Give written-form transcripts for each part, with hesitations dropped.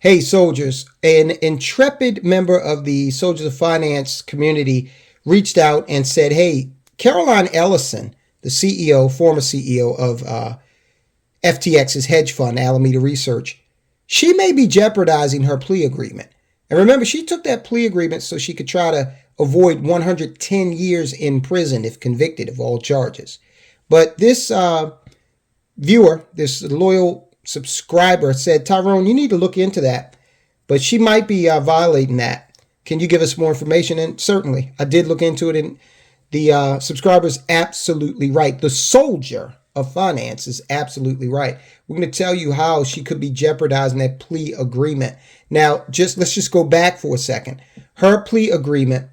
Hey, soldiers, an intrepid member of the Soldiers of Finance community reached out and said, hey, Caroline Ellison, the CEO, former CEO of FTX's hedge fund, Alameda Research, she may be jeopardizing her plea agreement. And remember, she took that plea agreement so she could try to avoid 110 years in prison if convicted of all charges. But this viewer, this loyal subscriber said, Tyrone, you need to look into that, but she might be violating that. Can you give us more information? And certainly, I did look into it, and the subscriber's absolutely right. The soldier of finance is absolutely right. We're going to tell you how she could be jeopardizing that plea agreement. Now, let's just go back for a second. Her plea agreement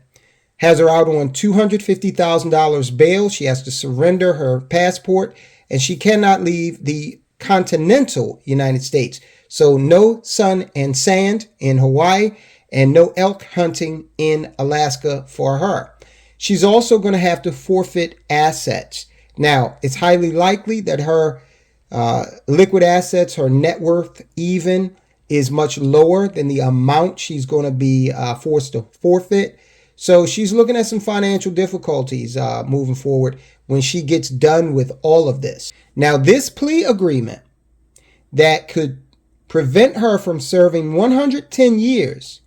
has her out on $250,000 bail. She has to surrender her passport, and she cannot leave the continental United States. So no sun and sand in Hawaii and no elk hunting in Alaska for her. She's also going to have to forfeit assets. Now, it's highly likely that her liquid assets, her net worth even, is much lower than the amount she's going to be forced to forfeit. So she's looking at some financial difficulties moving forward when she gets done with all of this. Now, this plea agreement that could prevent her from serving 110 years,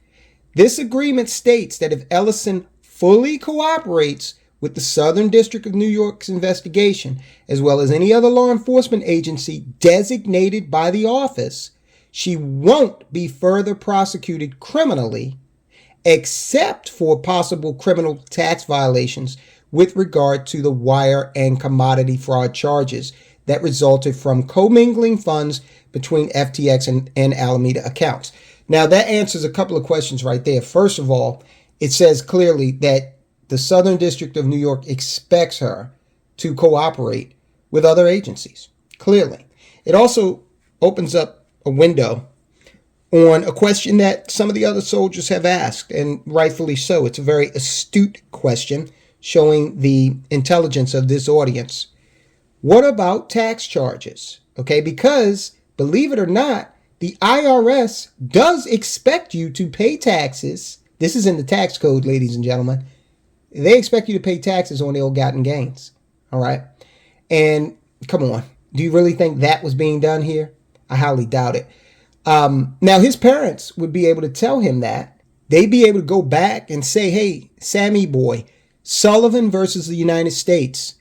this agreement states that if Ellison fully cooperates with the Southern District of New York's investigation, as well as any other law enforcement agency designated by the office, she won't be further prosecuted criminally, except for possible criminal tax violations with regard to the wire and commodity fraud charges that resulted from commingling funds between FTX and Alameda accounts. Now, that answers a couple of questions right there. First of all, it says clearly that the Southern District of New York expects her to cooperate with other agencies. Clearly. It also opens up a window on a question that some of the other soldiers have asked, and rightfully so. It's a very astute question showing the intelligence of this audience. What about tax charges? Okay, because believe it or not, the IRS does expect you to pay taxes. This is in the tax code, ladies and gentlemen. They expect you to pay taxes on ill-gotten gains. All right. And come on, do you really think that was being done here? I highly doubt it. Now, his parents would be able to tell him that. They'd be able to go back and say, hey, Sammy boy, Sullivan versus the United States.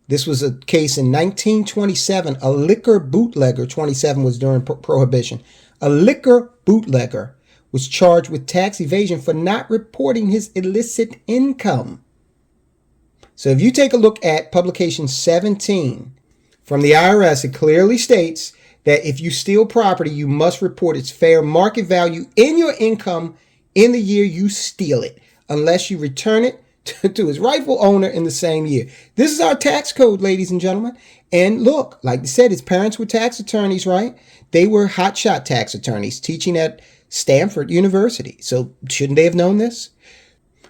This was a case in 1927. A liquor bootlegger, 27 was during Prohibition. A liquor bootlegger was charged with tax evasion for not reporting his illicit income. So if you take a look at publication 17 from the IRS, it clearly states that if you steal property, you must report its fair market value in your income in the year you steal it, unless you return it to its rightful owner in the same year. This is our tax code, ladies and gentlemen. And look, like I said, his parents were tax attorneys, right? They were hotshot tax attorneys teaching at Stanford University. So shouldn't they have known this?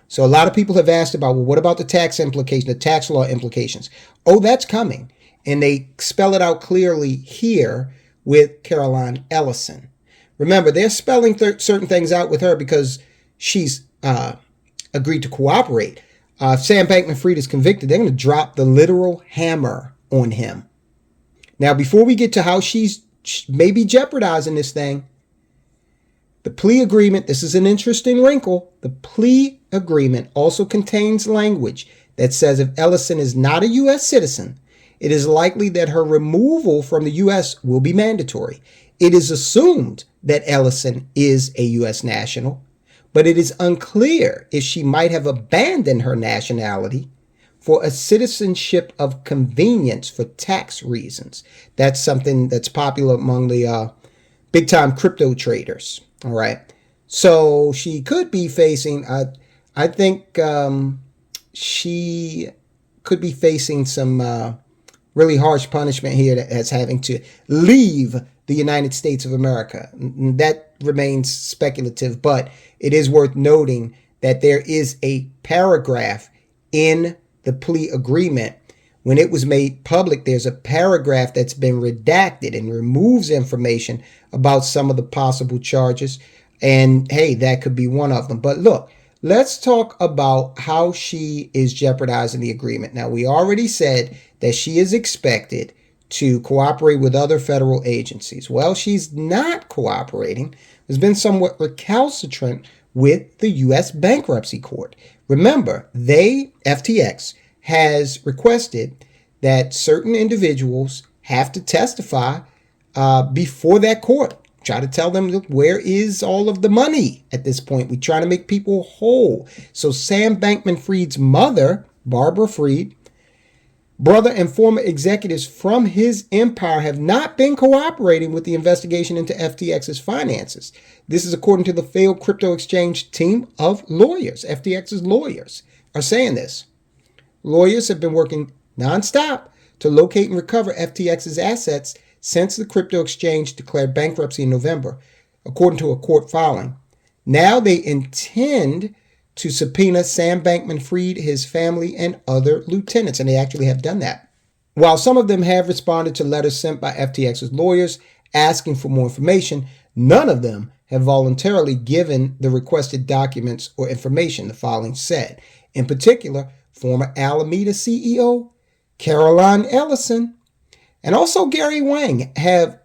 So a lot of people have asked about, well, what about the tax implications, the tax law implications? Oh, that's coming. And they spell it out clearly here with Caroline Ellison. Remember, they're spelling certain things out with her because she's agreed to cooperate. If Sam Bankman Fried is convicted, they're going to drop the literal hammer on him. Now, before we get to how she's maybe jeopardizing this thing, the plea agreement, this is an interesting wrinkle. The plea agreement also contains language that says if Ellison is not a U.S. citizen, it is likely that her removal from the U.S. will be mandatory. It is assumed that Ellison is a U.S. national, but it is unclear if she might have abandoned her nationality for a citizenship of convenience for tax reasons. That's something that's popular among the big-time crypto traders. All right. So she could be facing, I think she could be facing some really harsh punishment here as having to leave the United States of America. That remains speculative, but it is worth noting that there is a paragraph in the plea agreement when it was made public, there's a paragraph that's been redacted and removes information about some of the possible charges. And hey, that could be one of them. But look, let's talk about how she is jeopardizing the agreement. Now, we already said that she is expected to cooperate with other federal agencies. Well, she's not cooperating. Has been somewhat recalcitrant with the U.S. Bankruptcy Court. Remember, FTX, has requested that certain individuals have to testify before that court. Try to tell them, where is all of the money at this point? We try to make people whole. So Sam Bankman Fried's mother, Barbara Fried, brother and former executives from his empire have not been cooperating with the investigation into FTX's finances. This is according to the failed crypto exchange team of lawyers. FTX's lawyers are saying this. Lawyers have been working nonstop to locate and recover FTX's assets since the crypto exchange declared bankruptcy in November, according to a court filing. Now they intend to subpoena Sam Bankman Fried, his family, and other lieutenants, and they actually have done that. While some of them have responded to letters sent by FTX's lawyers asking for more information, none of them have voluntarily given the requested documents or information, the filing said. In particular, former Alameda CEO Caroline Ellison and also Gary Wang,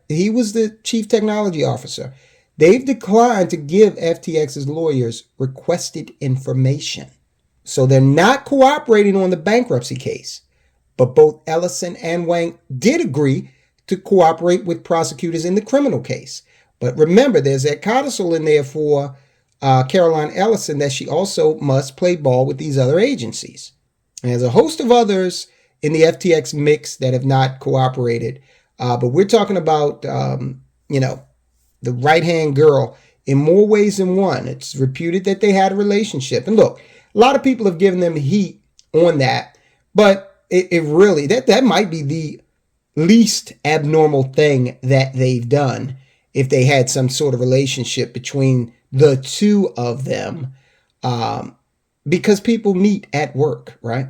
he was the chief technology officer. They've declined to give FTX's lawyers requested information. So they're not cooperating on the bankruptcy case. But both Ellison and Wang did agree to cooperate with prosecutors in the criminal case. But remember, there's that codicil in there for Caroline Ellison that she also must play ball with these other agencies. And there's a host of others in the FTX mix that have not cooperated. But we're talking about, the right-hand girl in more ways than one. It's reputed that they had a relationship. And look, a lot of people have given them heat on that. But it really, that might be the least abnormal thing that they've done if they had some sort of relationship between the two of them. Because people meet at work, right?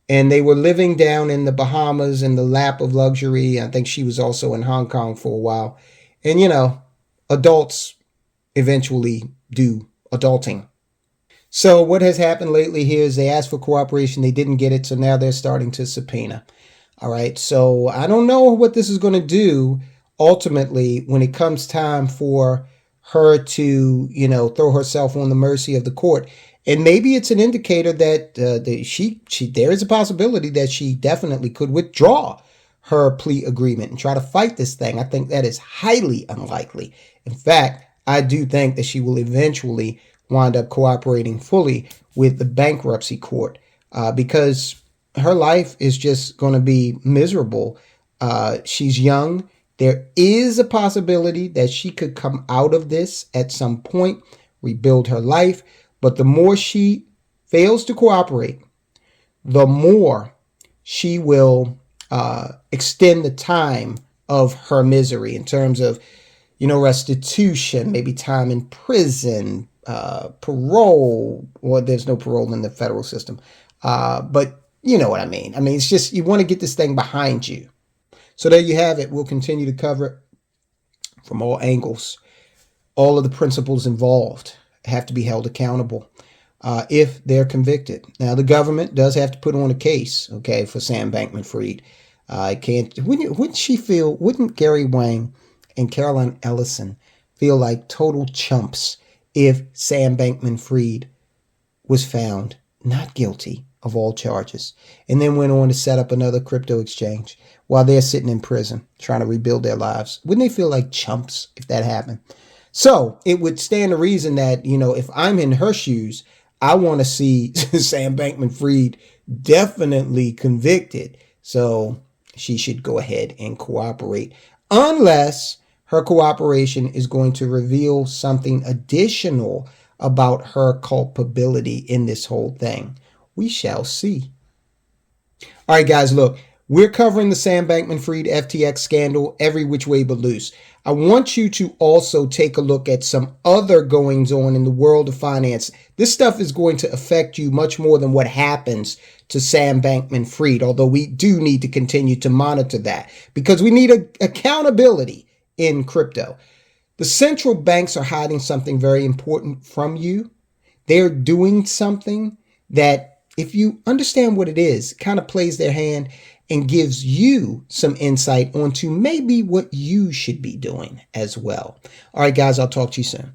And they were living down in the Bahamas in the lap of luxury. I think she was also in Hong Kong for a while. And, adults eventually do adulting. So what has happened lately here is they asked for cooperation. They didn't get it. So now they're starting to subpoena. All right. So I don't know what this is going to do ultimately when it comes time for her to, throw herself on the mercy of the court. And maybe it's an indicator that there is a possibility that she definitely could withdraw her plea agreement and try to fight this thing. I think that is highly unlikely. In fact, I do think that she will eventually wind up cooperating fully with the bankruptcy court because her life is just going to be miserable. She's young. There is a possibility that she could come out of this at some point, rebuild her life. But the more she fails to cooperate, the more she will extend the time of her misery in terms of, restitution, maybe time in prison, parole, or there's no parole in the federal system. But you know what I mean. I mean, it's just you want to get this thing behind you. So there you have it. We'll continue to cover it from all angles. All of the principals involved have to be held accountable if they're convicted. Now, the government does have to put on a case, okay, for Sam Bankman Fried. Wouldn't Gary Wang and Caroline Ellison feel like total chumps if Sam Bankman Fried was found not guilty of all charges and then went on to set up another crypto exchange while they're sitting in prison trying to rebuild their lives? Wouldn't they feel like chumps if that happened? So it would stand to reason that, if I'm in her shoes, I want to see Sam Bankman Fried definitely convicted. So she should go ahead and cooperate unless her cooperation is going to reveal something additional about her culpability in this whole thing. We shall see. All right, guys, look, We're covering the Sam Bankman Fried FTX scandal every which way but loose. I want you to also take a look at some other goings on in the world of finance. This stuff is going to affect you much more than what happens to Sam Bankman Fried, although we do need to continue to monitor that because we need accountability in crypto. The central banks are hiding something very important from you. They're doing something that, if you understand what it is, kind of plays their hand and gives you some insight onto maybe what you should be doing as well. All right, guys, I'll talk to you soon.